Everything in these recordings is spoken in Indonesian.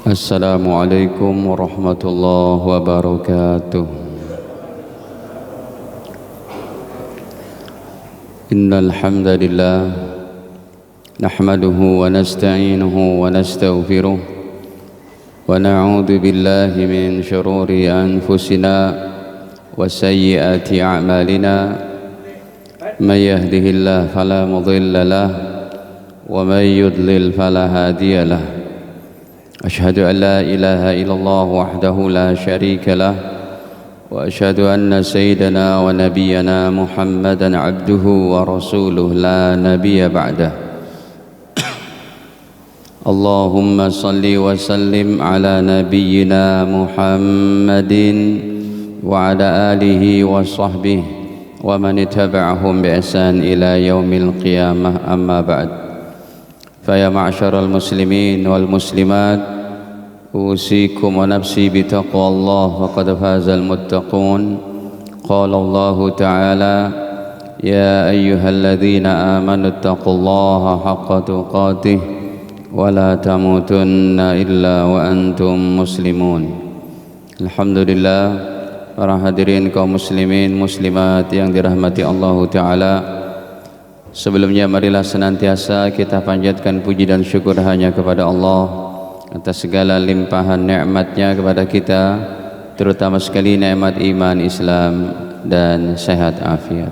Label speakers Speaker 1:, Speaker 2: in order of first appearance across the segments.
Speaker 1: Assalamualaikum warahmatullahi wabarakatuh. Innal hamdalillah nahmaduhu wa nasta'inuhu wa nastaghfiruh wa na'udzu billahi min shururi anfusina wa sayyiati a'malina may yahdihillahu fala mudilla lahu wa may yudlil fala hadiya lahu. أشهد أن لا إله إلا الله وحده لا شريك له وأشهد أن سيدنا ونبينا محمدا عبده ورسوله لا نبي بعده. اللهم صل وسلم على نبينا محمد وعلى آله وصحبه ومن اتبعهم بإحسان إلى يوم القيامة. أما بعد، فيا معشر المسلمين والمسلمات، أوصيكم ونفسي بتقوى الله فقد فاز المتقون. قال الله تعالى: يا أيها الذين آمنوا اتقوا الله حق تقاته ولا تموتن إلا وأنتم مسلمون. Alhamdulillah, para hadirin kaum muslimin muslimat yang dirahmati Allah Ta'ala, sebelumnya marilah senantiasa kita panjatkan puji dan syukur hanya kepada Allah atas segala limpahan nikmatnya kepada kita, terutama sekali nikmat iman, Islam dan sehat afiat.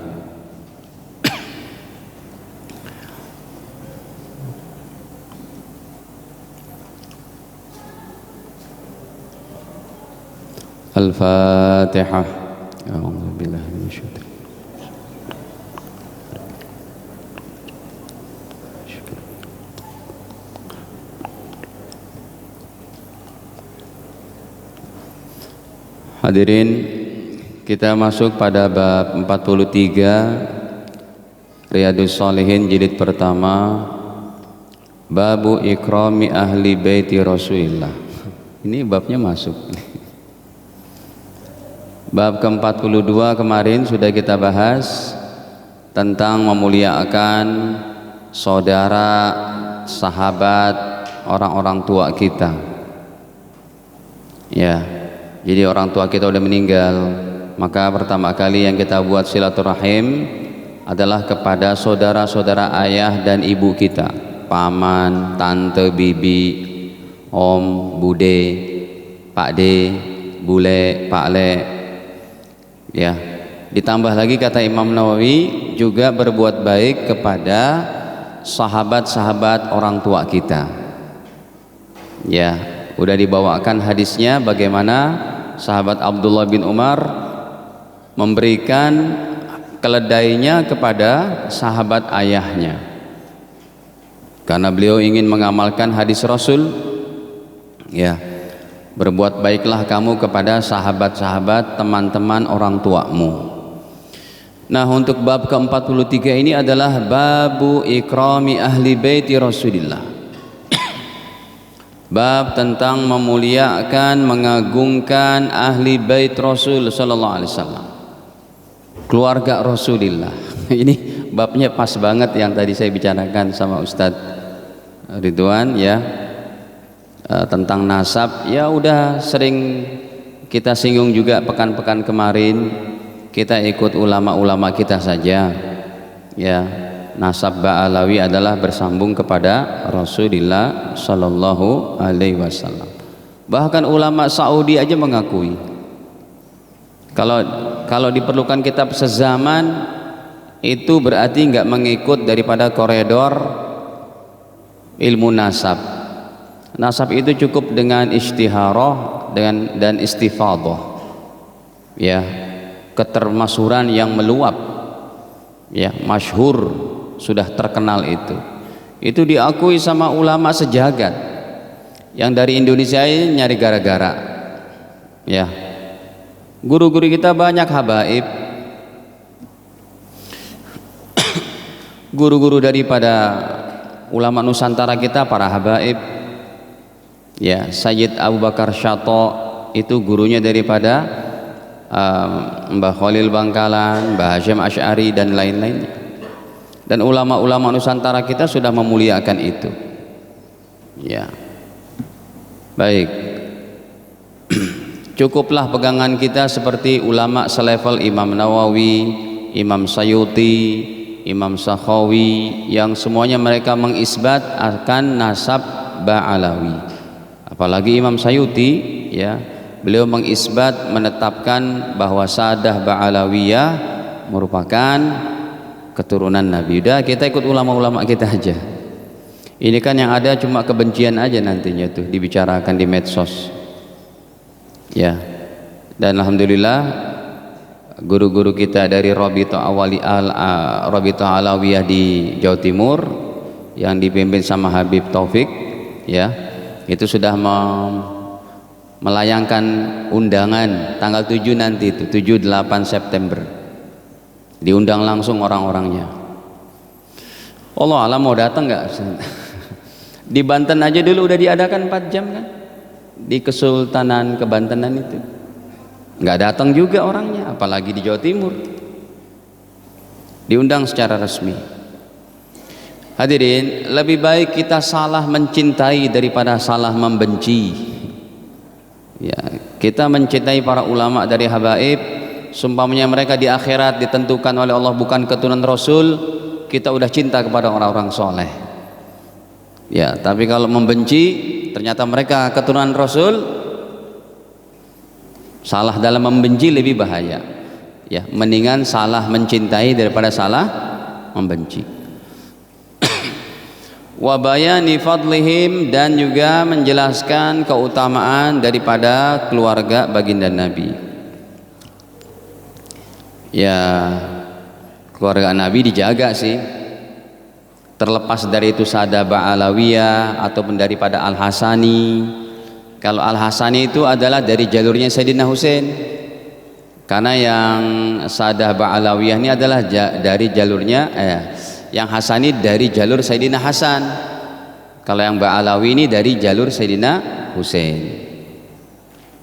Speaker 1: Al-Fatihah. A'udzubillahi minasyaitonir. Hadirin, kita masuk pada bab 43 Riyadhus Shalihin jilid pertama, Babu Ikrami Ahli Baiti Rasulillah. Ini babnya masuk. Bab ke-42 kemarin sudah kita bahas tentang memuliakan saudara, sahabat, orang-orang tua kita. Ya, jadi orang tua kita udah meninggal, maka pertama kali yang kita buat silaturahim adalah kepada saudara-saudara ayah dan ibu kita, paman, tante, bibi, om, bude, pakde, bule, pakle. Ya, ditambah lagi kata Imam Nawawi juga berbuat baik kepada sahabat-sahabat orang tua kita. Ya, udah dibawakan hadisnya bagaimana sahabat Abdullah bin Umar memberikan keledainya kepada sahabat ayahnya karena beliau ingin mengamalkan hadis Rasul. Ya, berbuat baiklah kamu kepada sahabat-sahabat, teman-teman orang tuamu. Nah, untuk bab ke-43 ini adalah Babu Ikrami Ahli Baiti Rasulillah. Bab tentang memuliakan, mengagungkan ahli bait Rasul sallallahu alaihi wasallam, keluarga Rasulillah. Ini babnya pas banget yang tadi saya bicarakan sama Ustadz Ridwan, ya, tentang nasab. Ya udah sering kita singgung juga pekan-pekan kemarin, kita ikut ulama-ulama kita saja. Ya, nasab Ba'alawi adalah bersambung kepada Rasulullah sallallahu alaihi wasallam. Bahkan ulama Saudi aja mengakui. Kalau diperlukan kitab sezaman, itu berarti enggak mengikut daripada koridor ilmu nasab. Nasab itu cukup dengan istiharah dan istifadhah. Ya, ketermasyhuran yang meluap. Ya, masyhur, sudah terkenal itu diakui sama ulama sejagat. Yang dari Indonesia ini nyari gara-gara. Ya, guru-guru kita banyak habaib, guru-guru daripada ulama Nusantara kita para habaib. Ya, Sayyid Abu Bakar Syato itu gurunya daripada Mbah Khalil Bangkalan, Mbah Hasyim Asy'ari dan lain-lainnya. Dan ulama-ulama Nusantara kita sudah memuliakan itu. Ya, Baik. Cukuplah pegangan kita seperti ulama selevel Imam Nawawi, Imam Sayuti, Imam Sakhawi, yang semuanya mereka mengisbat akan nasab Ba'alawi. Apalagi Imam Sayuti, ya, beliau mengisbat, menetapkan bahwa Sadah Ba'alawiyah merupakan keturunan Nabi. Udah, kita ikut ulama-ulama kita aja. Ini kan yang ada cuma kebencian aja nantinya tuh dibicarakan di medsos. Ya. Dan alhamdulillah guru-guru kita dari Rabithah Alawiyah di Jawa Timur yang dipimpin sama Habib Taufik, ya, itu sudah melayangkan undangan tanggal 7 nanti itu 7-8 September. Diundang langsung orang-orangnya. Allah alam mau datang nggak? Di Banten aja dulu udah diadakan 4 jam kan, di Kesultanan Kebantenan itu nggak datang juga orangnya, apalagi di Jawa Timur diundang secara resmi. Hadirin, lebih baik kita salah mencintai daripada salah membenci. Ya, kita mencintai para ulama dari habaib, sumpamanya mereka di akhirat ditentukan oleh Allah bukan keturunan Rasul, kita udah cinta kepada orang-orang soleh. Ya, tapi kalau membenci ternyata mereka keturunan Rasul, salah dalam membenci lebih bahaya. Ya, mendingan salah mencintai daripada salah membenci. Wa bayani fadlihim, dan juga menjelaskan keutamaan daripada keluarga baginda Nabi. Ya, keluarga Nabi dijaga sih. Terlepas dari itu Sadah Ba'alawiyah ataupun daripada Al-Hasani. Kalau Al-Hasani itu adalah dari jalurnya Sayyidina Husain, karena yang Sadah Ba'alawiyah ini adalah dari jalurnya yang Hasani dari jalur Sayyidina Hasan. Kalau yang Ba'alawi ini dari jalur Sayyidina Husain.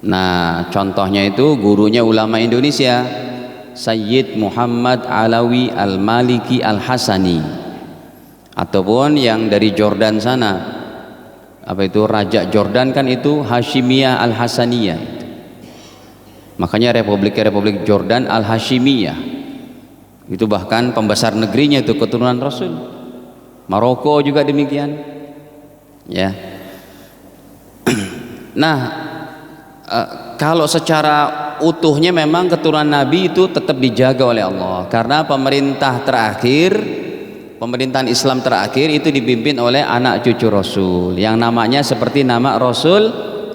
Speaker 1: Nah, contohnya itu gurunya ulama Indonesia, Sayyid Muhammad Alawi Al-Maliki Al-Hasani, ataupun yang dari Jordan sana, apa itu, Raja Jordan kan itu Hashimiyah Al-Hasaniyah. Makanya Republik Jordan Al-Hashimiyah itu bahkan pembesar negerinya itu keturunan Rasul. Maroko juga demikian, ya. Nah, kalau secara utuhnya memang keturunan Nabi itu tetap dijaga oleh Allah, karena pemerintahan Islam terakhir itu dipimpin oleh anak cucu Rasul yang namanya seperti nama Rasul,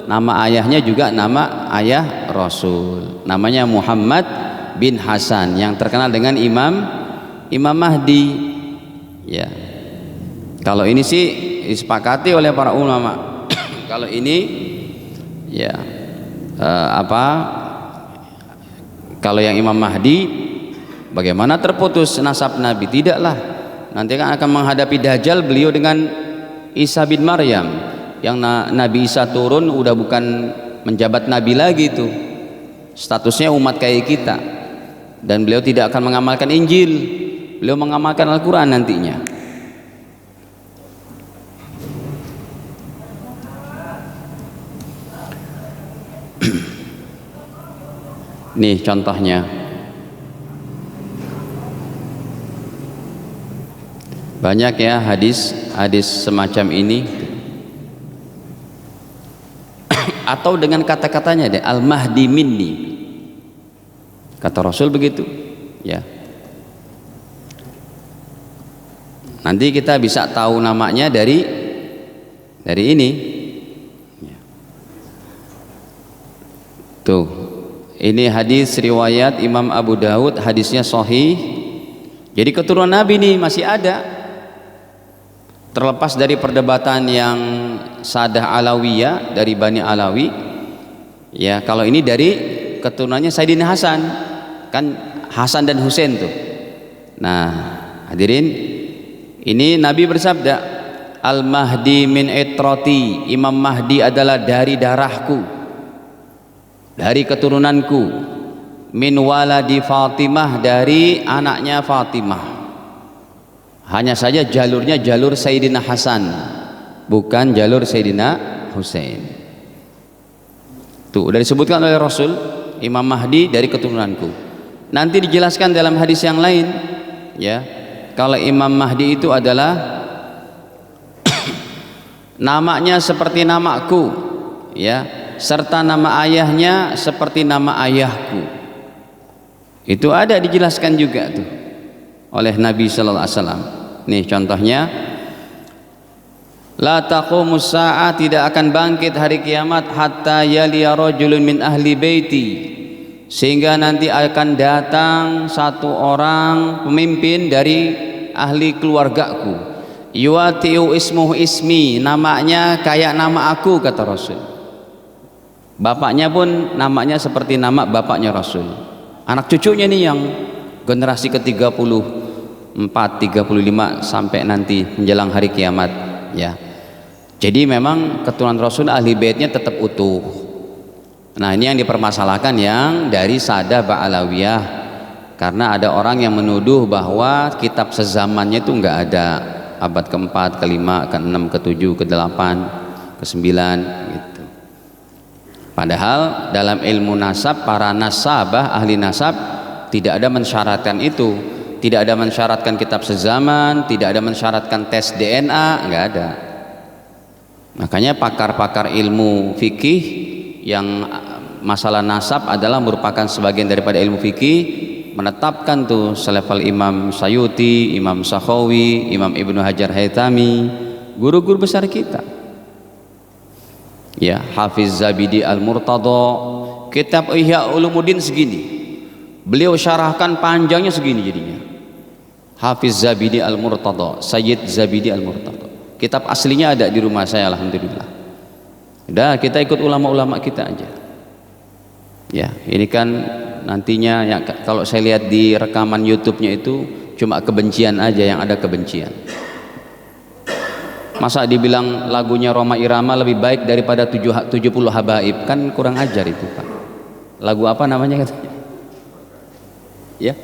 Speaker 1: nama ayahnya juga nama ayah Rasul, namanya Muhammad bin Hasan, yang terkenal dengan Imam Mahdi. Ya, kalau ini sih disepakati oleh para ulama. Kalau ini, ya, kalau yang Imam Mahdi, bagaimana terputus nasab Nabi? Tidaklah. Nanti kan akan menghadapi Dajjal beliau dengan Isa bin Maryam, yang Nabi Isa turun udah bukan menjabat Nabi lagi, itu statusnya umat kayak kita, dan beliau tidak akan mengamalkan Injil, beliau mengamalkan Al-Quran nantinya. Nih contohnya, banyak ya hadis semacam ini. Atau dengan kata-katanya deh, Al-Mahdi minni, kata Rasul begitu, ya. Nanti kita bisa tahu namanya dari ini, ya. Tuh, ini hadis riwayat Imam Abu Daud, hadisnya sahih. Jadi keturunan Nabi nih masih ada. Terlepas dari perdebatan yang Sadah Alawiyah dari Bani Alawi, ya, kalau ini dari keturunannya Sayyidina Hasan, kan Hasan dan Husain tuh. Nah, hadirin, ini Nabi bersabda, Al-Mahdi min itrati, Imam Mahdi adalah dari darahku, dari keturunanku, min waladi Fatimah, dari anaknya Fatimah. Hanya saja jalurnya jalur Sayyidina Hasan, bukan jalur Sayyidina Husain. Tuh, udah disebutkan oleh Rasul, Imam Mahdi dari keturunanku. Nanti dijelaskan dalam hadis yang lain, ya, kalau Imam Mahdi itu adalah namanya seperti namaku, ya, serta nama ayahnya seperti nama ayahku. Itu ada dijelaskan juga tuh oleh Nabi sallallahu alaihi wasallam. Nih contohnya, la taqumus saa'ah, tidak akan bangkit hari kiamat hatta yaliya rajulun min ahli baiti, sehingga nanti akan datang satu orang pemimpin dari ahli keluargaku, yuwatiu ismuhu ismi, namanya kayak nama aku, kata Rasul. Bapaknya pun namanya seperti nama bapaknya Rasul. Anak cucunya nih yang generasi ke-34, 35 sampai nanti menjelang hari kiamat, ya. Jadi memang keturunan Rasul ahli baitnya tetap utuh. Nah, ini yang dipermasalahkan yang dari Sadah Ba'alawiyah, karena ada orang yang menuduh bahwa kitab sezamannya itu enggak ada, abad ke-4, ke-5, ke-6, ke-7, ke-8, ke-9 gitu. Padahal dalam ilmu nasab, para nasabah, ahli nasab tidak ada mensyaratkan itu, tidak ada mensyaratkan kitab sezaman, tidak ada mensyaratkan tes DNA, enggak ada. Makanya pakar-pakar ilmu fikih yang masalah nasab adalah merupakan sebagian daripada ilmu fikih, menetapkan tuh selevel Imam Sayuti, Imam Sakhawi, Imam Ibnu Hajar Haytami, guru-guru besar kita, ya, Hafiz Zabidi Al-Murtada, kitab Ihya Ulumuddin segini, beliau syarahkan panjangnya segini jadinya. Hafiz Zabidi Al-Murtada, Sayyid Zabidi Al-Murtada, kitab aslinya ada di rumah saya, alhamdulillah. Udah, kita ikut ulama-ulama kita aja. Ya, ini kan nantinya ya, kalau saya lihat di rekaman YouTube-nya itu cuma kebencian aja, yang ada kebencian. Masa dibilang lagunya Rhoma Irama lebih baik daripada 70 habaib, kan kurang ajar itu, Pak. Lagu apa namanya katanya? Ya.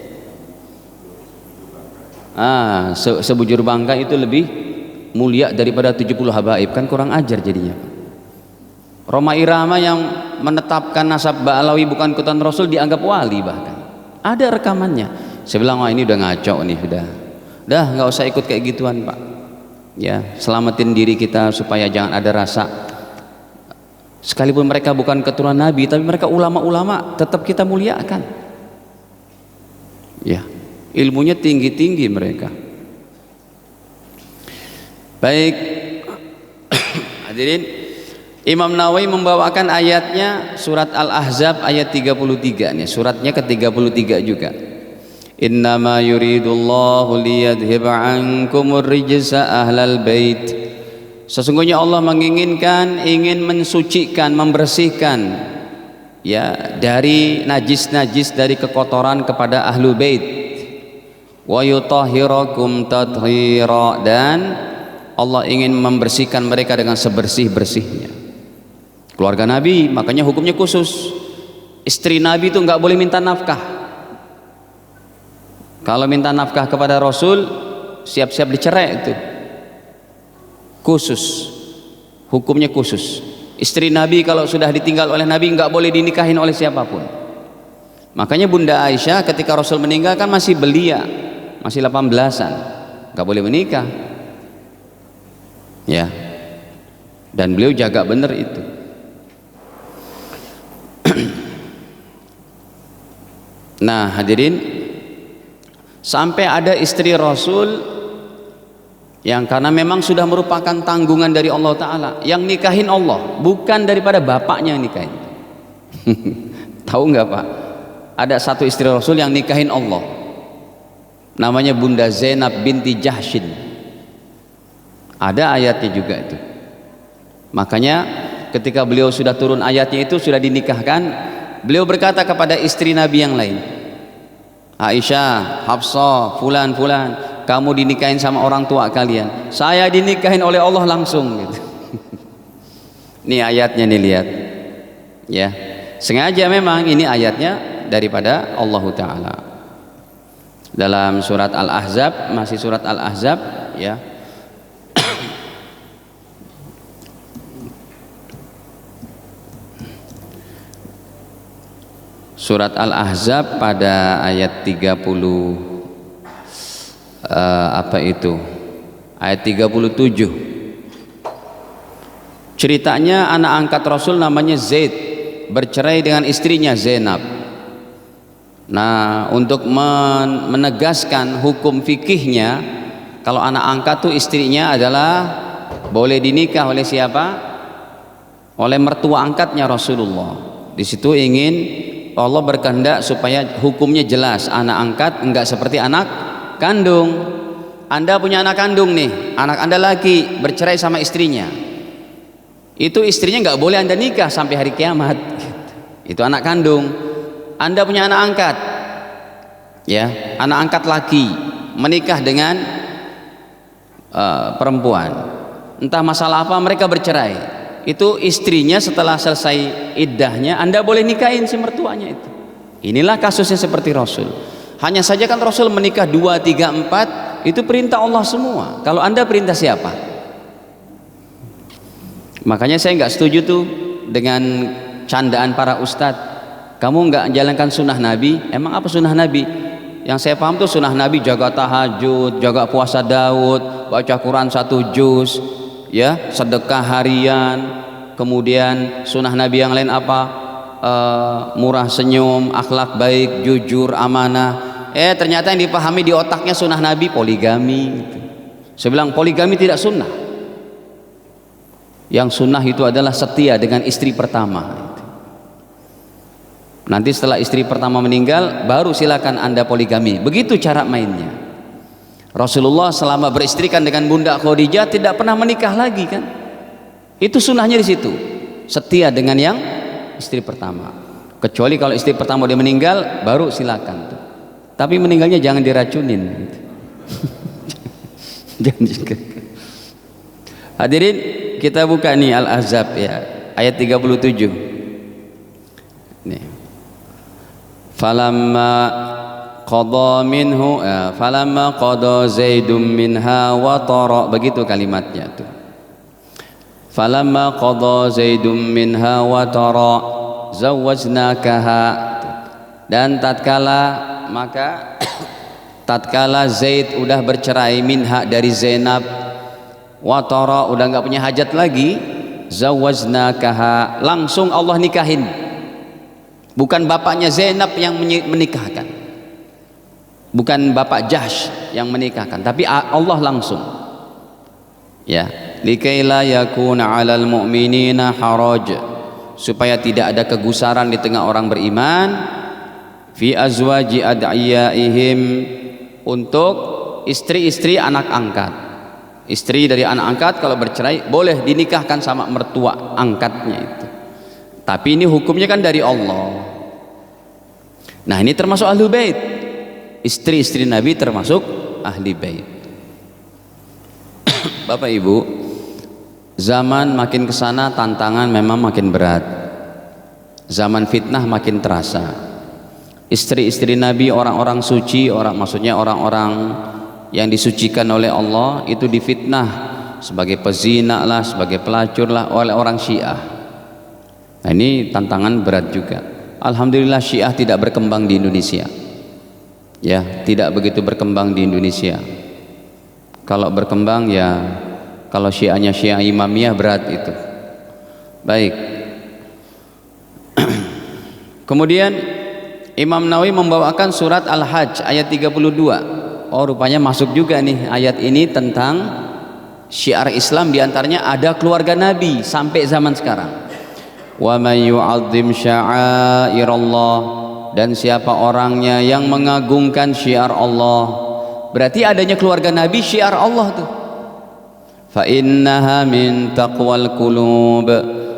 Speaker 1: Sebujur bangga itu lebih mulia daripada 70 habaib, kan kurang ajar jadinya. Rhoma Irama yang menetapkan nasab Ba'alawi bukan keturunan Rasul dianggap wali, bahkan ada rekamannya. Saya bilang, wah ini udah ngaco nih, udah nggak usah ikut kayak gituan, Pak. Ya, selamatin diri kita supaya jangan ada rasa, sekalipun mereka bukan keturunan Nabi tapi mereka ulama-ulama, tetap kita muliakan. Ya, ilmunya tinggi-tinggi mereka. Baik, hadirin, Imam Nawawi membawakan ayatnya surat Al-Ahzab ayat 33 nih, suratnya ke-33 juga. Innama yuridullahu liyadhhiba ankumur rijsa ahlal bait. Sesungguhnya Allah menginginkan, ingin mensucikan, membersihkan, ya, dari najis-najis, dari kekotoran kepada ahlul bait. Wa yutahhirakum tathhira, dan Allah ingin membersihkan mereka dengan sebersih-bersihnya. Keluarga Nabi makanya hukumnya khusus. Istri Nabi itu nggak boleh minta nafkah. Kalau minta nafkah kepada Rasul, siap-siap dicerai itu. Khusus, hukumnya khusus. Istri Nabi kalau sudah ditinggal oleh Nabi nggak boleh dinikahin oleh siapapun. Makanya Bunda Aisyah ketika Rasul meninggal kan masih belia, masih 18-an, nggak boleh menikah. Ya, dan beliau jaga benar itu. Nah, hadirin, sampai ada istri Rasul yang karena memang sudah merupakan tanggungan dari Allah Ta'ala, yang nikahin Allah, bukan daripada bapaknya yang nikahin. Tahu nggak, Pak? Ada satu istri Rasul yang nikahin Allah, namanya Bunda Zainab binti Jahshin. Ada ayatnya juga itu. Makanya ketika beliau sudah turun ayatnya itu, sudah dinikahkan, beliau berkata kepada istri Nabi yang lain, Aisyah, Hafsah, fulan, kamu dinikahin sama orang tua kalian, saya dinikahin oleh Allah langsung gitu. Ini ayatnya nih, lihat ya, sengaja memang ini ayatnya daripada Allah Ta'ala. Dalam surat Al-Ahzab, masih surat Al-Ahzab ya, Surat Al-Ahzab pada ayat 30 ayat 37. Ceritanya anak angkat Rasul namanya Zaid bercerai dengan istrinya Zainab. Nah, untuk menegaskan hukum fikihnya, kalau anak angkat tuh istrinya adalah boleh dinikah oleh siapa? Oleh mertua angkatnya Rasulullah. Di situ ingin Allah berkehendak supaya hukumnya jelas, anak angkat enggak seperti anak kandung. Anda punya anak kandung nih, anak Anda laki bercerai sama istrinya, itu istrinya nggak boleh Anda nikah sampai hari kiamat. Itu anak kandung. Anda punya anak angkat, ya, anak angkat laki menikah dengan perempuan, entah masalah apa mereka bercerai, itu istrinya setelah selesai iddahnya Anda boleh nikahin si mertuanya itu. Inilah kasusnya seperti Rasul. Hanya saja kan Rasul menikah 2, 3, 4 itu perintah Allah semua. Kalau Anda perintah siapa? Makanya saya nggak setuju tuh dengan candaan para ustadz. Kamu nggak menjalankan sunnah Nabi. Emang apa sunnah Nabi? Yang saya paham tuh sunnah Nabi jaga tahajud, jaga puasa Daud, baca Quran 1 juz, ya, sedekah harian. Kemudian sunnah Nabi yang lain apa? Murah senyum, akhlak baik, jujur, amanah. Ternyata yang dipahami di otaknya sunnah Nabi poligami. Saya bilang poligami tidak sunnah. Yang sunnah itu adalah setia dengan istri pertama. Nanti setelah istri pertama meninggal baru silakan Anda poligami. Begitu cara mainnya. Rasulullah selama beristrikan dengan Bunda Khadijah tidak pernah menikah lagi kan. Itu sunnahnya di situ. Setia dengan yang istri pertama. Kecuali kalau istri pertama dia meninggal baru silakan tuh. Tapi meninggalnya jangan diracunin. Jangan juga. Hadirin, kita buka nih Al-Ahzab ya, ayat 37. Nih. Falamma qada minhu falamma qada Zaidum minha wa tara, begitu kalimatnya tuh. Falamma qada Zaidum minha wa tara zawwajnakaha, dan tatkala Zaid udah bercerai minha dari Zainab, wa tara udah nggak punya hajat lagi, zawwajnakaha langsung Allah nikahin. Bukan bapaknya Zainab yang menikahkan, bukan bapak Jahsh yang menikahkan, tapi Allah langsung. Ya, likaila yakuna 'alal mu'minina haraj, supaya tidak ada kegusaran di tengah orang beriman, fi azwaji ad'iyaihim, untuk istri-istri anak angkat. Istri dari anak angkat kalau bercerai boleh dinikahkan sama mertua angkatnya itu. Tapi ini hukumnya kan dari Allah. Nah, ini termasuk ahli bait. Istri-istri Nabi termasuk ahli bait. Bapak Ibu, zaman makin kesana tantangan memang makin berat. Zaman fitnah makin terasa. Istri-istri Nabi, orang-orang suci, maksudnya orang-orang yang disucikan oleh Allah, itu difitnah sebagai pezina lah, sebagai pelacur lah oleh orang Syiah. Nah, ini tantangan berat juga. Alhamdulillah Syiah tidak berkembang di Indonesia. Ya, tidak begitu berkembang di Indonesia. Kalau berkembang ya, kalau Syiahnya Syiah Imamiyah berat itu. Baik. Kemudian Imam Nawawi membawakan surat Al-Hajj ayat 32. Oh, rupanya masuk juga nih ayat ini tentang syiar Islam, diantaranya ada keluarga Nabi sampai zaman sekarang. Wa may yu'azzim sya'airallah, dan siapa orangnya yang mengagungkan syiar Allah, berarti adanya keluarga Nabi syiar Allah tuh. Fa innaha min taqwal qulub,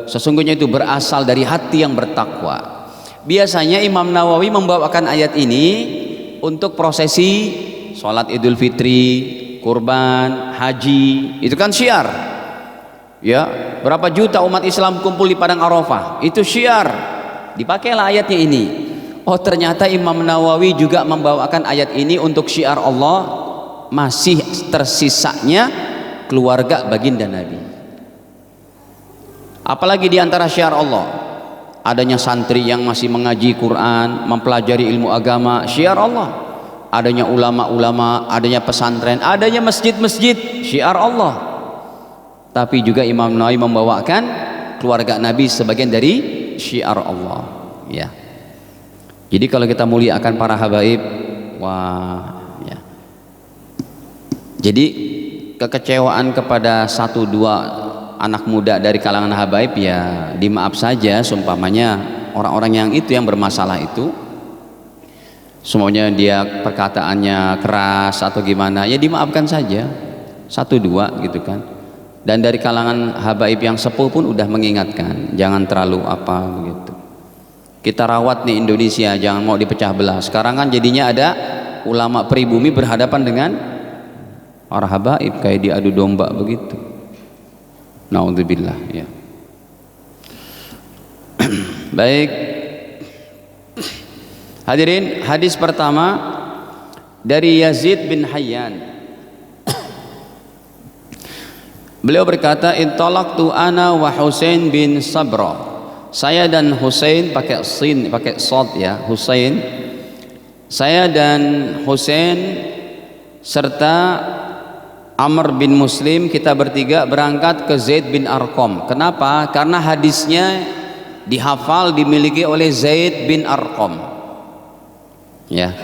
Speaker 1: sesungguhnya itu berasal dari hati yang bertakwa. Biasanya Imam Nawawi membawakan ayat ini untuk prosesi sholat Idul Fitri, kurban, haji, itu kan syiar. Ya, berapa juta umat Islam kumpul di padang Arafah, itu syiar. Dipakailah ayatnya ini. Oh, ternyata Imam Nawawi juga membawakan ayat ini untuk syiar Allah, masih tersisanya keluarga baginda Nabi. Apalagi di antara syiar Allah, adanya santri yang masih mengaji Quran, mempelajari ilmu agama, syiar Allah. Adanya ulama-ulama, adanya pesantren, adanya masjid-masjid, syiar Allah. Tapi juga Imam Nawawi membawakan keluarga Nabi sebagian dari syiar Allah, ya. Jadi kalau kita muliakan para habaib, wah, ya. Jadi kekecewaan kepada satu dua anak muda dari kalangan habaib, ya dimaaf saja. Sumpamanya orang-orang yang itu yang bermasalah itu, semuanya dia perkataannya keras atau gimana, ya dimaafkan saja, satu dua gitu kan. Dan dari kalangan habaib yang sepuh pun udah mengingatkan, jangan terlalu apa begitu. Kita rawat nih Indonesia, jangan mau dipecah belah. Sekarang kan jadinya ada ulama pribumi berhadapan dengan para habaib, kayak diadu domba begitu. Naudzubillah, ya. Baik, hadirin, hadis pertama dari Yazid bin Hayyan. Beliau berkata, intalaqtu ana wa Husain bin Sabra. Saya dan Husain, pakai sin, pakai sod ya, Husain. Saya dan Husain serta Amr bin Muslim, kita bertiga berangkat ke Zaid bin Arqam. Kenapa? Karena hadisnya dihafal, dimiliki oleh Zaid bin Arqam. Ya.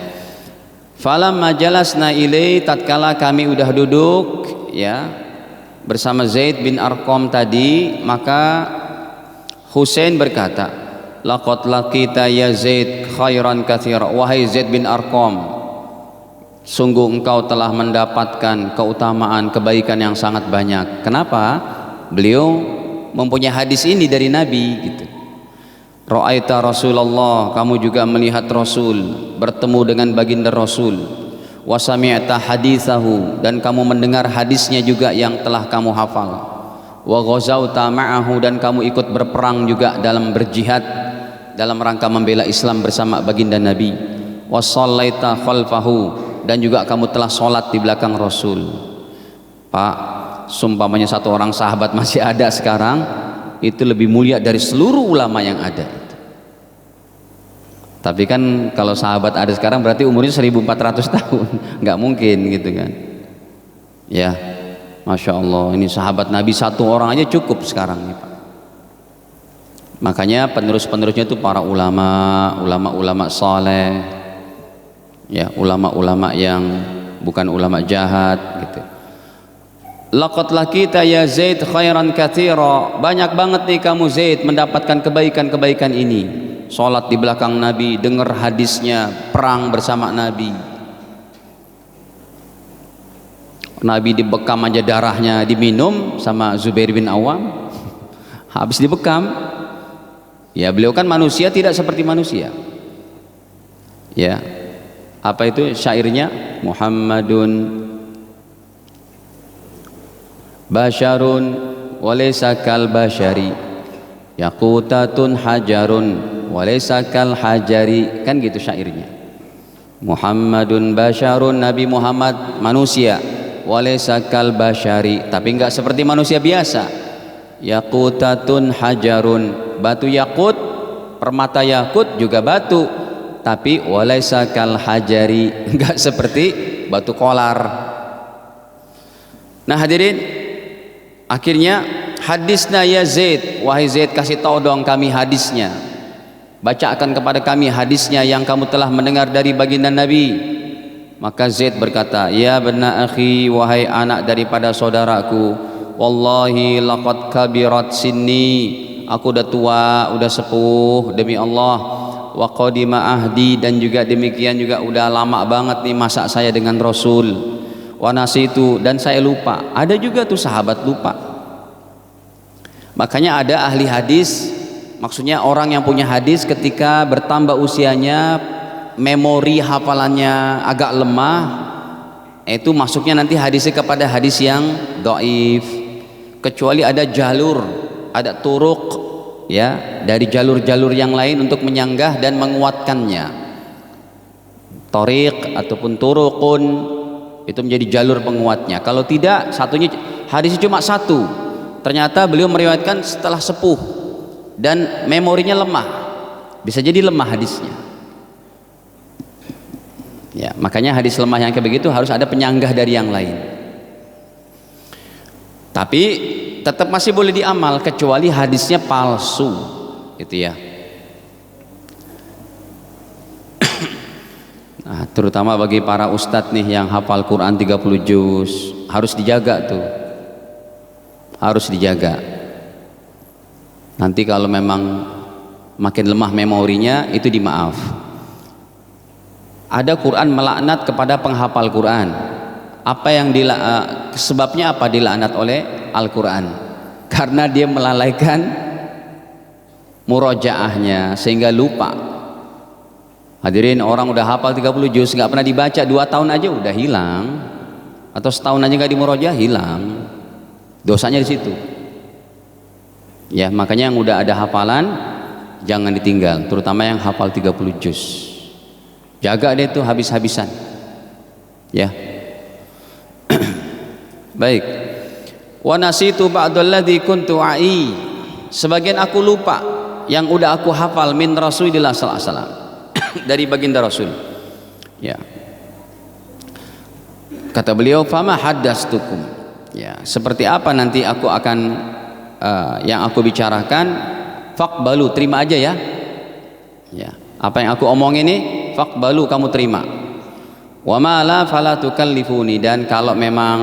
Speaker 1: Falamma jalasna ilai, tatkala kami udah duduk ya bersama Zaid bin Arqam tadi, maka Husain berkata, laqad laqita ya Zaid khairan katsira. Wahai Zaid bin Arqam, sungguh engkau telah mendapatkan keutamaan, kebaikan yang sangat banyak. Kenapa? Beliau mempunyai hadis ini dari Nabi gitu. Ra'aita Rasulullah, kamu juga melihat Rasul, bertemu dengan baginda Rasul. Wa sami'ta haditsahu, dan kamu mendengar hadisnya juga yang telah kamu hafal. Wa ghazauta ma'ahu, dan kamu ikut berperang juga dalam berjihad dalam rangka membela Islam bersama baginda Nabi. Wa shallaita khalfahu, dan juga kamu telah sholat di belakang Rasul. Pak, sumpamanya satu orang sahabat masih ada sekarang, itu lebih mulia dari seluruh ulama yang ada. Tapi kan kalau sahabat ada sekarang berarti umurnya 1400 tahun, nggak mungkin gitu kan. Ya, Masya Allah, ini sahabat Nabi satu orang aja cukup sekarang nih Pak. Makanya penerus-penerusnya itu para ulama saleh, ya, ulama-ulama yang bukan ulama jahat gitu. Laqad laqita ya Zaid khairan katsira, banyak banget nih kamu Zaid mendapatkan kebaikan-kebaikan ini. Sholat di belakang Nabi, dengar hadisnya, perang bersama Nabi. Nabi dibekam aja darahnya, diminum sama Zubair bin Awam, habis dibekam. Ya, beliau kan manusia tidak seperti manusia. Ya, apa itu syairnya? Muhammadun basharun walaysa kal bashari, yaqutatun hajarun walaysa kal hajari, kan gitu syairnya. Muhammadun basharun, Nabi Muhammad manusia, walaysa kal bashari, tapi enggak seperti manusia biasa. Yaqutatun hajarun, batu yakut, permata yakut juga batu, tapi walaysa kal hajari, enggak seperti batu kolar. Nah hadirin, akhirnya hadisnya ya Zaid, wahai Zaid kasih tahu dong kami hadisnya, bacakan kepada kami hadisnya yang kamu telah mendengar dari baginda Nabi. Maka Zaid berkata, ya bena akhi, wahai anak daripada saudaraku, wallahi laqad kabirat sinni, aku udah tua, udah sepuh demi Allah. Wa qadima ahdi, dan juga demikian juga udah lama banget nih masa saya dengan Rasul. Wa nasitu, dan saya lupa. Ada juga tuh sahabat lupa. Makanya ada ahli hadis, maksudnya orang yang punya hadis ketika bertambah usianya, memori hafalannya agak lemah, itu masuknya nanti hadisnya kepada hadis yang dhaif. Kecuali ada jalur, ada turuk ya dari jalur-jalur yang lain untuk menyanggah dan menguatkannya. Thoriq ataupun turukun itu menjadi jalur penguatnya. Kalau tidak, satunya hadisnya cuma satu, ternyata beliau meriwayatkan setelah sepuh, dan memorinya lemah, bisa jadi lemah hadisnya. Ya, makanya hadis lemah yang kayak begitu harus ada penyanggah dari yang lain. Tapi tetap masih boleh diamal kecuali hadisnya palsu, gitu ya. Nah, terutama bagi para ustadz nih yang hafal Quran 30 juz, harus dijaga tuh. Harus dijaga. Nanti kalau memang makin lemah memorinya, itu dimaaf. Ada Quran melaknat kepada penghafal Quran. Apa yang sebabnya apa dilaknat oleh Al-Quran? Karena dia melalaikan murojaahnya sehingga lupa. Hadirin, orang udah hafal 30 juz nggak pernah dibaca, 2 tahun aja udah hilang, atau setahun aja nggak dimurojah, hilang. Dosanya di situ. Ya, makanya yang udah ada hafalan jangan ditinggal, terutama yang hafal 30 juz. Jaga deh tuh habis-habisan. Ya. Baik. Wa nasitu ba'dalladzi kuntu ai. Sebagian aku lupa yang udah aku hafal min Rasulillah sallallahu alaihi wasallam. Dari baginda Rasul. Ya. Kata beliau, fama haddastukum. Ya, seperti apa nanti aku akan yang aku bicarakan, faqbalu, terima aja ya. Ya, apa yang aku omong ini faqbalu, kamu terima. Wa ma la fala tukallifuni, dan kalau memang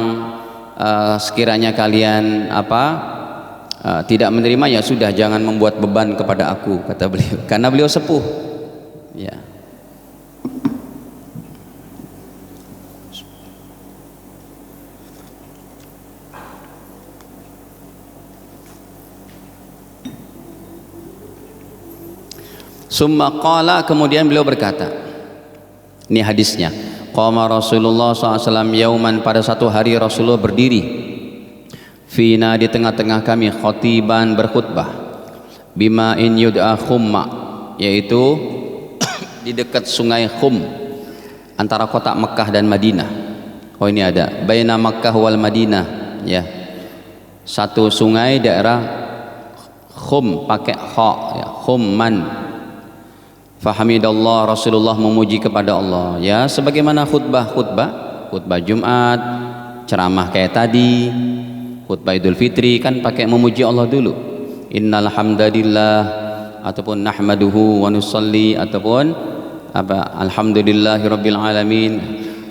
Speaker 1: sekiranya kalian tidak menerima, ya sudah, jangan membuat beban kepada aku, kata beliau. Karena beliau sepuh. Ya. Summa qala, kemudian beliau berkata, ini hadisnya, qama Rasulullah SAW yauman, pada satu hari Rasulullah berdiri, fina, di tengah-tengah kami, khatiban, berkhutbah, bima in yud'a khumma, yaitu di dekat sungai Khum, antara kota Mekah dan Madinah. Oh, ini ada baina Makkah wal Madinah, ya, satu sungai daerah Khum, pakai kha, ya, Khumman. Fahamidallah, Rasulullah memuji kepada Allah, ya, sebagaimana khutbah Jumat, ceramah kayak tadi, khutbah Idul Fitri kan pakai memuji Allah dulu. Innal hamdalillah, ataupun nahmaduhu wa nusalli, ataupun alhamdulillahirabbil alamin,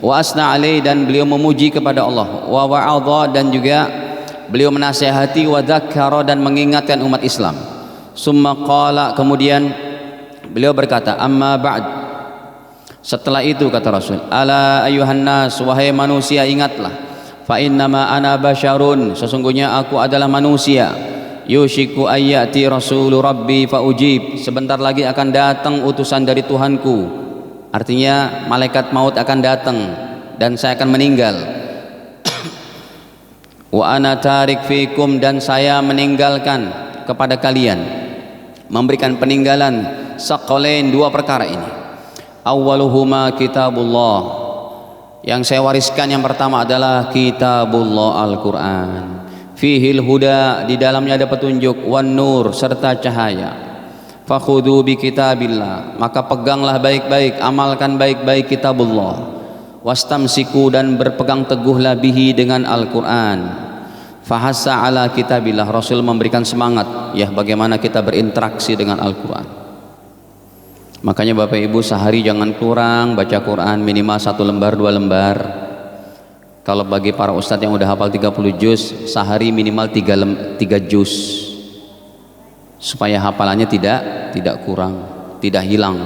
Speaker 1: wa asna alaih, dan beliau memuji kepada Allah, wa wa'adha, dan juga beliau menasihati, wa dzakkara, dan mengingatkan umat Islam. Summa qala, kemudian beliau berkata, amma ba'd, setelah itu kata Rasul, ala ayuhan nas, wahai manusia, ingatlah, fa innama ana basyarun, sesungguhnya aku adalah manusia, yushiku ayyati rasulu rabbi fa ujib, sebentar lagi akan datang utusan dari Tuhanku, artinya malaikat maut akan datang dan saya akan meninggal. Wa ana tarik fikum, dan saya meninggalkan kepada kalian, memberikan peninggalan saqalain, 2 perkara ini. Awwaluhuma kitabullah, yang saya wariskan yang pertama adalah kitabullah, Al-Quran. Fihil huda, di dalamnya ada petunjuk, wan nur, serta cahaya. Fakhudhu bi kitabillah, maka peganglah baik-baik, amalkan baik-baik kitabullah. Wastamsiku, dan berpegang teguhlah bihi, dengan Al-Quran. Fahassa ala kitabillah, Rasul memberikan semangat, ya, bagaimana kita berinteraksi dengan Al-Quran. Makanya Bapak Ibu sehari jangan kurang baca Quran, minimal 1 lembar 2 lembar. Kalau bagi para ustadz yang udah hafal 30 juz, sehari minimal 3 juz, supaya hafalannya tidak kurang, tidak hilang.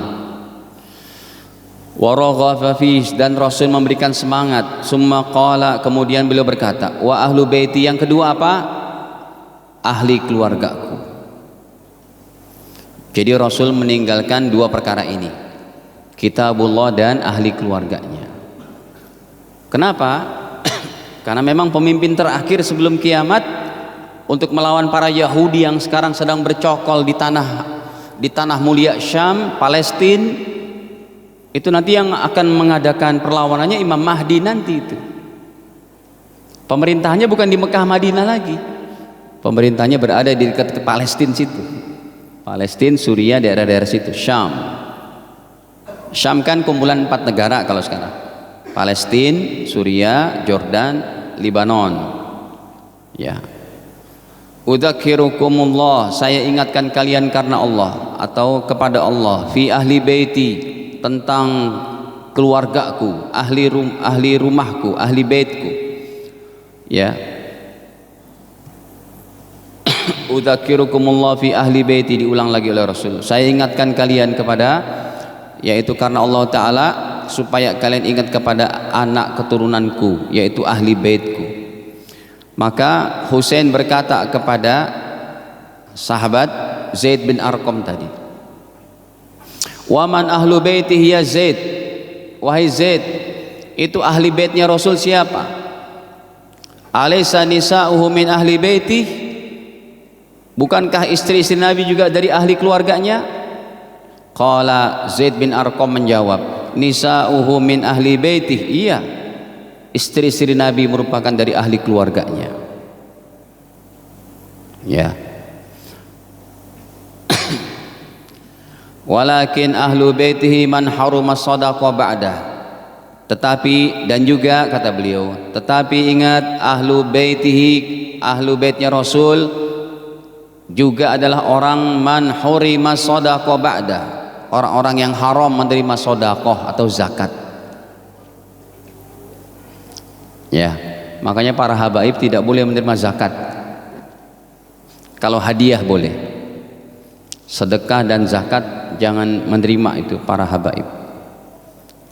Speaker 1: Waraghafa fi, dan Rasul memberikan semangat. Summa qala, kemudian beliau berkata, wa ahlu baiti, yang kedua apa? Ahli keluargaku. Jadi Rasul meninggalkan 2 perkara ini, kitabullah dan ahli keluarganya. Kenapa? Karena memang pemimpin terakhir sebelum kiamat untuk melawan para Yahudi yang sekarang sedang bercokol di tanah mulia Syam, Palestina. Itu nanti yang akan mengadakan perlawanannya Imam Mahdi nanti itu. Pemerintahannya bukan di Mekah Madinah lagi. Pemerintahnya berada di dekat Palestina situ. Palestina, Suriah, daerah-daerah situ, Syam. Syam kan kumpulan 4 negara kalau sekarang. Palestina, Suriah, Jordan, Lebanon. Ya. Udzakirukumullah, saya ingatkan kalian karena Allah atau kepada Allah, fi ahli baiti, tentang keluargaku, ahli rumahku, ahli baitku. Ya. Udzakirukumullah fi ahli baiti, diulang lagi oleh Rasul. Saya ingatkan kalian kepada, yaitu karena Allah Ta'ala, supaya kalian ingat kepada anak keturunanku, yaitu ahli baitku. Maka Husain berkata kepada sahabat Zaid bin Arqam tadi, waman ahlu baitihi ya Zaid, wahai Zaid, itu ahli baitnya Rasul siapa? Alaysa nisa'uhu min ahli baiti, bukankah istri-istri Nabi juga dari ahli keluarganya? Qala, Zaid bin Arqam menjawab, nisa'uhu min ahli baitih, iya, istri-istri Nabi merupakan dari ahli keluarganya. Ya. Walakin ahlu baitihi man haruma shadaqah ba'dah. Tetapi, dan juga kata beliau, tetapi ingat, ahlu baitihi, ahlu baitnya Rasul juga adalah orang man hurima shadaqah ba'dah, orang-orang yang haram menerima sedekah atau zakat. Ya, makanya para habaib tidak boleh menerima zakat. Kalau hadiah boleh, sedekah dan zakat jangan menerima itu para habaib.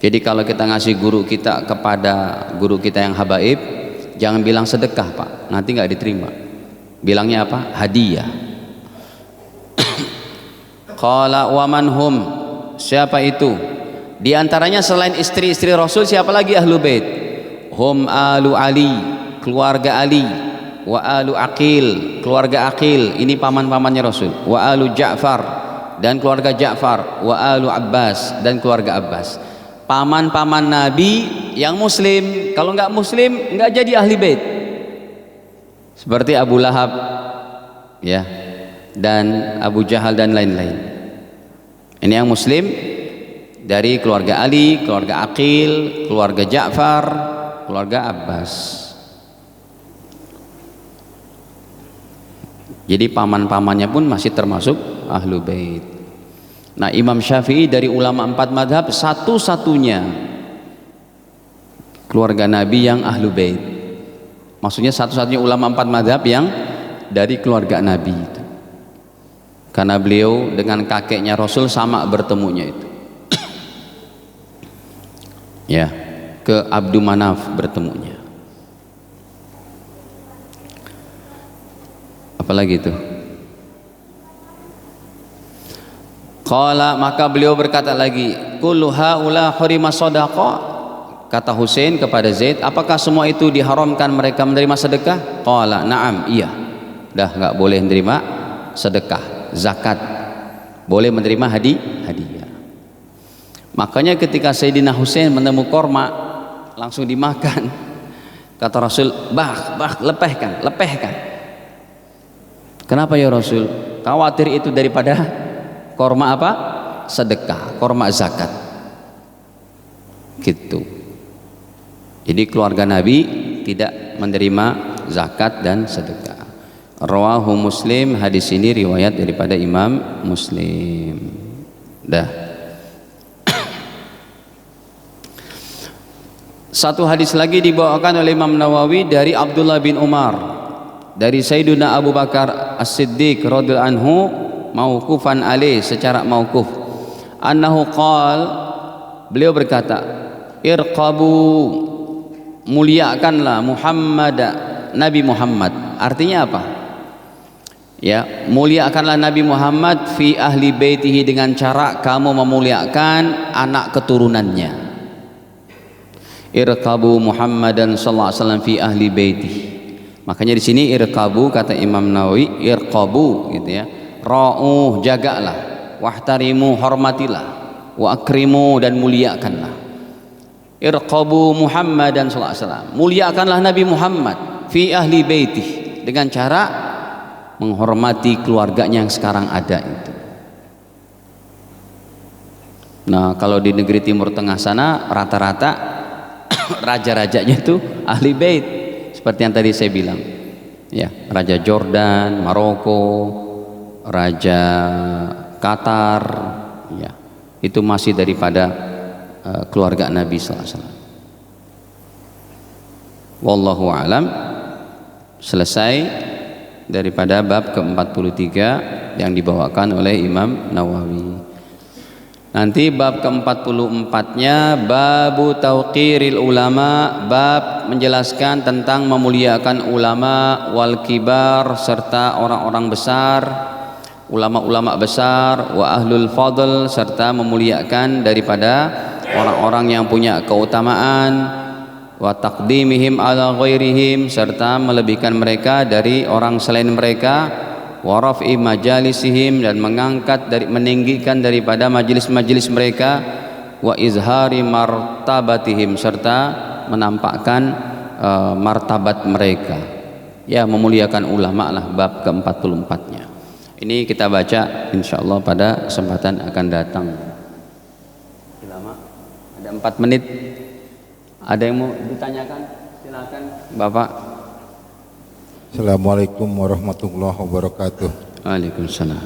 Speaker 1: Jadi kalau kita ngasih guru kita kepada guru kita yang habaib, jangan bilang sedekah Pak, nanti nggak diterima. Bilangnya apa? Hadiah. Qala wa man hum, siapa itu? Di antaranya selain istri-istri Rasul, siapa lagi ahlu bait? Hum alu Ali, keluarga Ali, wa alu Aqil, keluarga Aqil, ini paman-pamannya Rasul, wa alu Ja'far, dan keluarga Ja'far, wa alu Abbas, dan keluarga Abbas. Paman-paman Nabi yang muslim. Kalau nggak muslim nggak jadi ahli bait, seperti Abu Lahab, ya, dan Abu Jahal dan lain-lain. Ini yang muslim dari keluarga Ali, keluarga Aqil, keluarga Ja'far, keluarga Abbas. Jadi paman-pamannya pun masih termasuk ahlu bait. Nah, Imam Syafi'i dari ulama 4 madhab satu-satunya keluarga Nabi yang ahlu bait. Maksudnya satu-satunya ulama 4 madhab yang dari keluarga Nabi itu. Karena beliau dengan kakeknya Rasul sama bertemunya itu. Ya, ke Abdul Manaf bertemunya. Apalagi itu? Qala, maka beliau berkata lagi, kullu haula hurima shadaqah. Kata Husain kepada Zaid, apakah semua itu diharamkan mereka menerima sedekah? Qala, na'am, iya. Dah enggak boleh menerima sedekah, zakat. Boleh menerima hadiah. Makanya ketika Sayyidina Husain menemu korma langsung dimakan. Kata Rasul, bah, lepehkan. Kenapa ya Rasul? Khawatir itu daripada korma apa? Sedekah, korma zakat. Gitu. Jadi keluarga Nabi tidak menerima zakat dan sedekah. Rawahu Muslim, hadis ini riwayat daripada Imam Muslim. Dah. Satu hadis lagi dibawakan oleh Imam Nawawi dari Abdullah bin Umar, dari Sayyidina Abu Bakar As-Siddiq radhiyallahu anhu, mauqufan alaih, secara mauquf, annahu qal, beliau berkata, irqabu, muliakanlah Muhammad, Nabi Muhammad. Artinya apa? Ya, muliakanlah Nabi Muhammad fi ahli baitihi, dengan cara kamu memuliakan anak keturunannya. Irqabu Muhammadan sallallahu alaihi wasallam fi ahli baitihi. Makanya di sini irqabu, kata Imam Nawawi, irqabu gitu ya. Ra'uh, jagalah, wahtarimu, hormatilah, wa akrimu, dan muliakanlah. Irqabu Muhammadan sallallahu alaihi wasallam, muliakanlah Nabi Muhammad fi ahli baitih, dengan cara menghormati keluarganya yang sekarang ada itu. Nah, kalau di negeri Timur Tengah sana rata-rata raja-rajanya itu ahli bait, seperti yang tadi saya bilang. Ya, Raja Jordan, Maroko, Raja Qatar, ya, itu masih daripada keluarga Nabi sallallahu alaihi wasallam. Wallahu alam. Selesai daripada bab ke-43 yang dibawakan oleh Imam Nawawi. Nanti bab ke-44-nya babu tauqiril ulama, bab menjelaskan tentang memuliakan ulama wal kibar serta orang-orang besar, ulama-ulama besar, wa ahlul fadl serta memuliakan daripada orang-orang yang punya keutamaan, wa taqdimihim ala ghairihim serta melebihkan mereka dari orang selain mereka, wa raf'i majalisihim dan mengangkat dari meninggikan daripada majelis-majelis mereka, wa izhari martabatihim serta menampakkan martabat mereka. Ya, memuliakan ulama lah bab ke-44-nya. Ini kita baca insyaallah pada kesempatan akan datang. Lama? Ada 4 menit. Ada yang mau ditanyakan? Silakan Bapak.
Speaker 2: Assalamualaikum warahmatullahi wabarakatuh.
Speaker 1: Waalaikumsalam.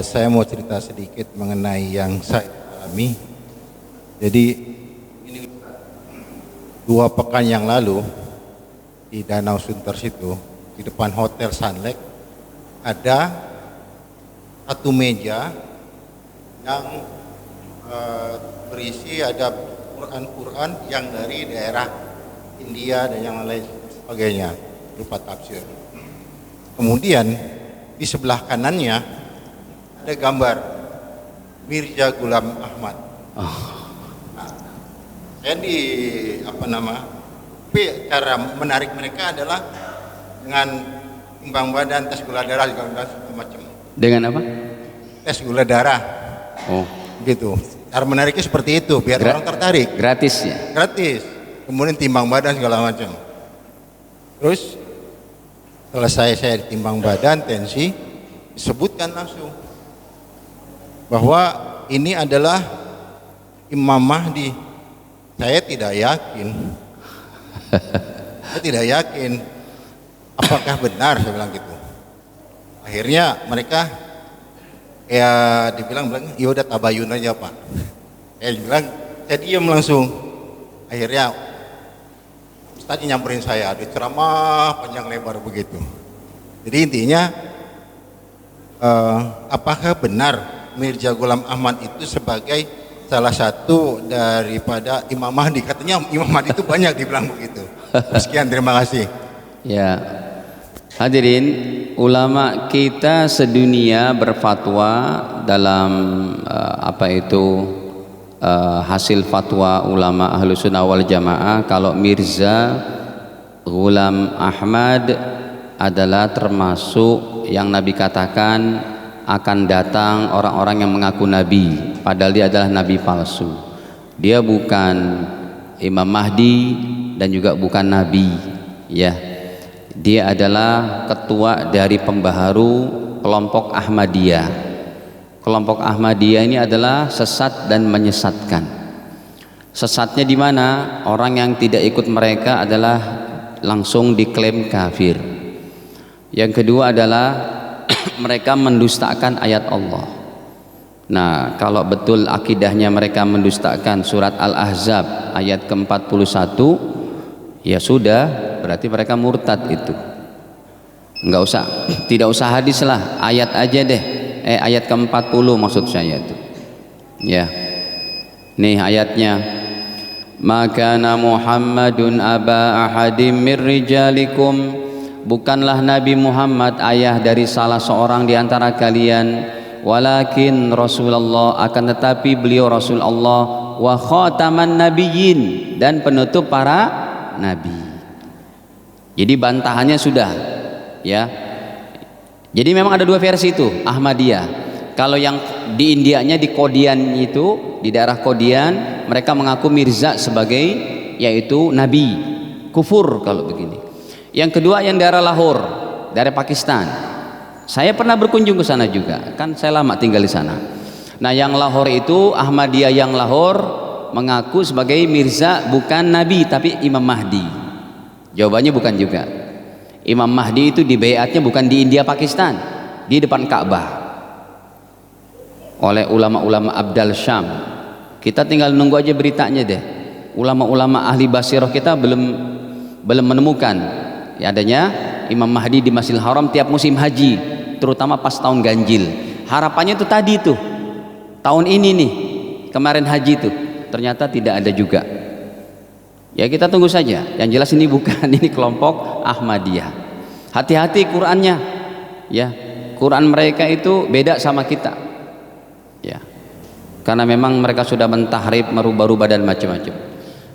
Speaker 2: Saya mau cerita sedikit mengenai yang saya alami. Jadi ini 2 pekan yang lalu di Danau Sunter situ, di depan Hotel Sunlake, ada satu meja yang berisi ada Quran-Quran yang dari daerah India dan yang lain sebagainya berupa tafsir. Kemudian di sebelah kanannya ada gambar Mirza Ghulam Ahmad. Nah, saya tapi cara menarik mereka adalah dengan timbang badan, tes gula darah segala macam.
Speaker 1: Dengan apa?
Speaker 2: Tes gula darah.
Speaker 1: Oh,
Speaker 2: gitu. Cara menariknya seperti itu biar orang tertarik.
Speaker 1: Gratis ya?
Speaker 2: Gratis. Kemudian timbang badan segala macam. Terus selesai saya ditimbang badan, tensi, disebutkan langsung bahwa ini adalah Imam Mahdi. Saya tidak yakin. Saya tidak yakin apakah benar, saya bilang gitu. Akhirnya mereka ya dibilang ya udah tabayun aja Pak. Saya diam langsung. Akhirnya Ustadz nyamperin saya, ada ceramah panjang lebar begitu. Jadi intinya apakah benar Mirza Ghulam Ahmad itu sebagai salah satu daripada Imam Mahdi? Katanya Imam Mahdi itu banyak dibilang begitu. Sekian, terima kasih.
Speaker 1: Ya, hadirin, ulama kita sedunia berfatwa dalam hasil fatwa ulama Ahlussunnah wal Jamaah kalau Mirza Ghulam Ahmad adalah termasuk yang Nabi katakan akan datang orang-orang yang mengaku Nabi, padahal dia adalah Nabi palsu. Dia bukan Imam Mahdi dan juga bukan Nabi, ya. Dia adalah ketua dari pembaharu kelompok Ahmadiyah. Kelompok Ahmadiyah ini adalah sesat dan menyesatkan. Sesatnya di mana? Orang yang tidak ikut mereka adalah langsung diklaim kafir. Yang kedua adalah mereka mendustakan ayat Allah. Nah, kalau betul akidahnya mereka mendustakan surat Al-Ahzab ayat ke-41, ya sudah, berarti mereka murtad itu. Tidak usah hadis lah, ayat aja deh. Ayat ke-40 maksud saya itu. Ya. Nih ayatnya. Maka Muhammadun aba ahadim mir rijalikum, bukanlah Nabi Muhammad ayah dari salah seorang di antara kalian, walakin Rasulullah, akan tetapi beliau Rasul Allah, wa khataman nabiyyin, dan penutup para nabi. Jadi bantahannya sudah, ya. Jadi memang ada 2 versi itu Ahmadiyah. Kalau yang di Indianya di Kodian itu, di daerah Kodian, mereka mengaku Mirza sebagai yaitu nabi. Kufur kalau begini. Yang kedua yang daerah Lahore, daerah Pakistan. Saya pernah berkunjung ke sana juga, kan saya lama tinggal di sana. Nah, yang Lahore itu Ahmadiyah yang Lahore mengaku sebagai Mirza bukan Nabi tapi Imam Mahdi. Jawabannya bukan juga. Imam Mahdi itu dibaiatnya bukan di India Pakistan, di depan Ka'bah oleh ulama-ulama Abdal Syam. Kita tinggal nunggu aja beritanya deh. Ulama-ulama ahli basirah kita belum menemukan ya adanya Imam Mahdi di Masjidil Haram tiap musim haji, terutama pas tahun ganjil. Harapannya itu tadi tuh, tahun ini nih, kemarin haji tuh, ternyata tidak ada juga. Ya kita tunggu saja. Yang jelas ini bukan, ini kelompok Ahmadiyah. Hati-hati Qurannya, ya. Quran mereka itu beda sama kita, ya. Karena memang mereka sudah mentahrib, merubah-rubah dan macam-macam.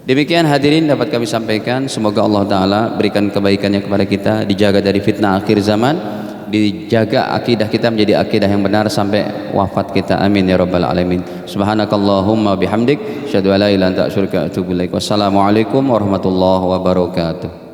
Speaker 1: Demikian hadirin dapat kami sampaikan. Semoga Allah Ta'ala berikan kebaikannya kepada kita, dijaga dari fitnah akhir zaman, dijaga akidah kita menjadi akidah yang benar sampai wafat kita. Amin ya rabbal alamin. Subhanakallahumma bihamdik, asyhadu an la ilaha illa anta astaghfiruka wa atubu ilaik. Wassalamualaikum warahmatullahi wabarakatuh.